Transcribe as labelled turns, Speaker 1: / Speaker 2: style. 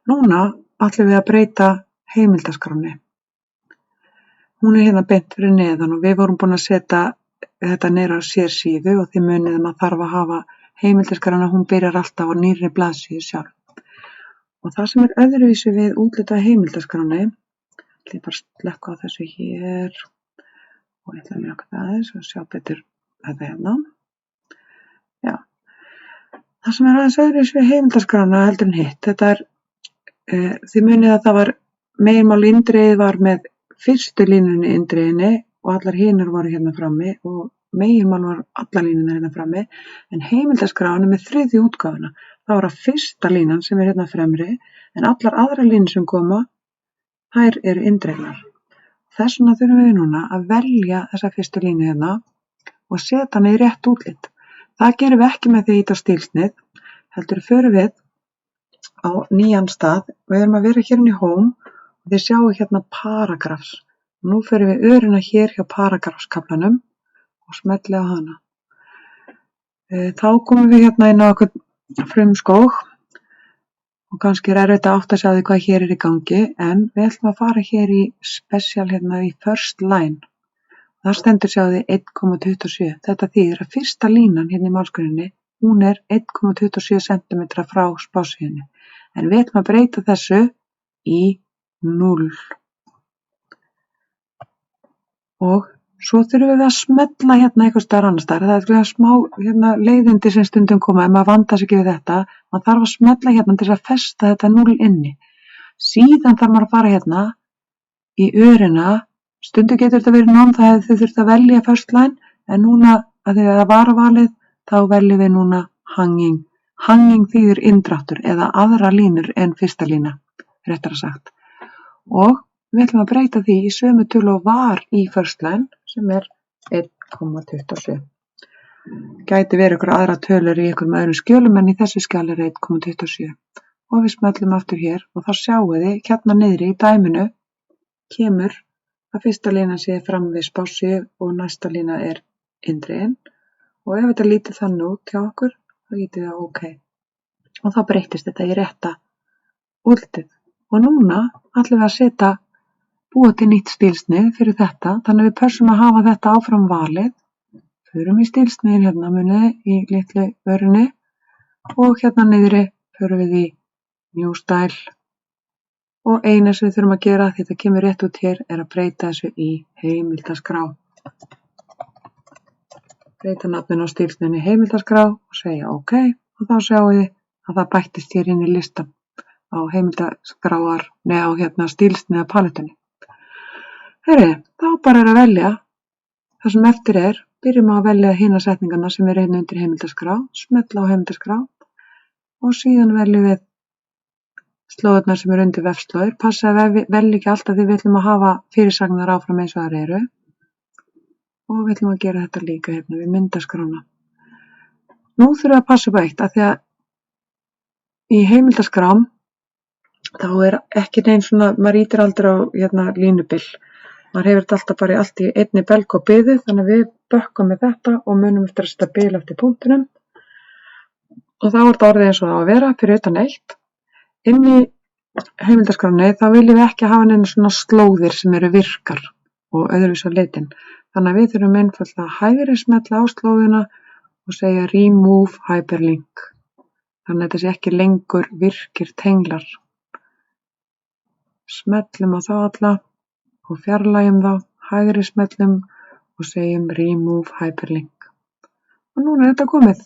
Speaker 1: Núna ætlum við að breyta heimildaskránni. Hún hérna beint fyrir neðan og við vorum búin að setja þetta niður á sérsíðu og þið munið að maður þarf að hafa heimildaskrána, hún byrjar alltaf á nýrri blaðsíðu sjálf. Og það sem öðruvísi við útlit á heimildaskránni, ég bara slekka á þessu hér og ég ætla að mjög aðeins og sjá betur þetta hérna. Já. Það sem aðeins öðruvísi við heimildaskrána heldur en hitt, þetta þið munið að það var meginmál indriðið var með fyrstu línunni indriðinni og allar hinar voru hérna frammi og meginmál var allar línuna hérna frammi, en heimildaskráin með þriðju útgáfuna. Það var að fyrsta línan sem hérna fremri, en allar aðra línur sem koma, þær eru indregnar. Þess vegna þurfum við núna að velja þessa fyrstu línu hérna og setja hana í rétt útlit. Það gerum við ekki með því að ýta á stílsnið, heldur förum við á nýjan stað. Við erum að vera hérna í home og þið sjáu hérna paragrafs. Nú förum við örina hér hjá paragrafskaflanum og smelli á hana. Þá komum við hérna inn á okkur frumskóg og kannski erfitt að átta sig á því hvað hér í gangi, en við ætlum að fara hér í special hérna í first line. Það stendur sjáðu 1,27. Þetta þýðir að fyrsta línan hérna í málsgreininni, hún 1,27 cm frá spásíðunni. En við ætlum að breyta þessu í 0. Og svo þurfum við að smella hérna einhvers staðar annars staðar. Það smá hérna, leiðindi sem stundum koma, ef maður vandar sig ekki við þetta. Maður þarf að smella hérna til að festa þetta 0 inni. Síðan þarf maður að fara hérna í örina. Stundum getur þetta verið non, það hefur þið þurft að velja first line, en núna að því að það var valið, þá veljum við núna hanging. Hanging þýðir indráttur eða aðra línur en fyrsta lína, réttara sagt. Og við ætlum að breyta því í sömu tölu og var í first line sem 1,27. Gæti verið ykkur aðra tölur í ykkur öðrum skjölum en í þessu skjali 1,27. Og við smellum aftur hér og þá sjáum við hérna niðri í dæminu kemur að fyrsta lína sé fram við spásíðu og næsta lína indriðin. Og ef þetta lítið þannig út hjá okkur, þá lítið það OK. Og þá breytist þetta í rétta útlitið. Og núna ætlum við að búa til nýtt stílsnið fyrir þetta, þannig að við pössum að hafa þetta áfram valið. Förum í stílsniðin hérna munið í litlu vörunni og hérna niðri förum við í New Style. Og eina sem við þurfum að gera, því þetta kemur rétt út hér, að breyta þessu í heimildaskrá. Breyta nafninu á stílsniðin í heimildaskrá og segja OK. Og þá sjáum við að það bættist hér inn í listan á heimildaskráar, á hérna stílsniða palettunni. Þá bara að velja það sem eftir byrjum að velja hina setningarna sem hérna undir heimildaskrá, smella á heimildaskrá og síðan veljum við slóðurnar sem undir vefslóðir. Passa að við veljum ekki alltaf því við ætlum að hafa fyrirsagnar áfram eins og þær eru. Og við ætlum að gera þetta líka hérna við myndaskrána. Nú þurfum við að passa upp á eitt, að því að í heimildaskrám þá ekki neinn svona, maður ýtir aldrei á hérna línubil. Maður hefur þetta alltaf bara allt í einni belg og biðu, þannig að við bökkum með þetta og munum eftir að setja bil eftir punktunum. Og þá þetta orðið eins og það á að vera fyrir utan eitt. Inn í heimildaskránni þá viljum við ekki hafa neina svona slóðir sem eru virkar og öðruvísi á litin. Þannig að við þurfum einfaldlega að hægri smella á slóðina og segja remove hyperlink. Þannig að þetta sé ekki lengur virkir tenglar. Smellum á þá alla og fjarlægjum þá, hægri smellum og segjum remove hyperlink. Og núna þetta komið.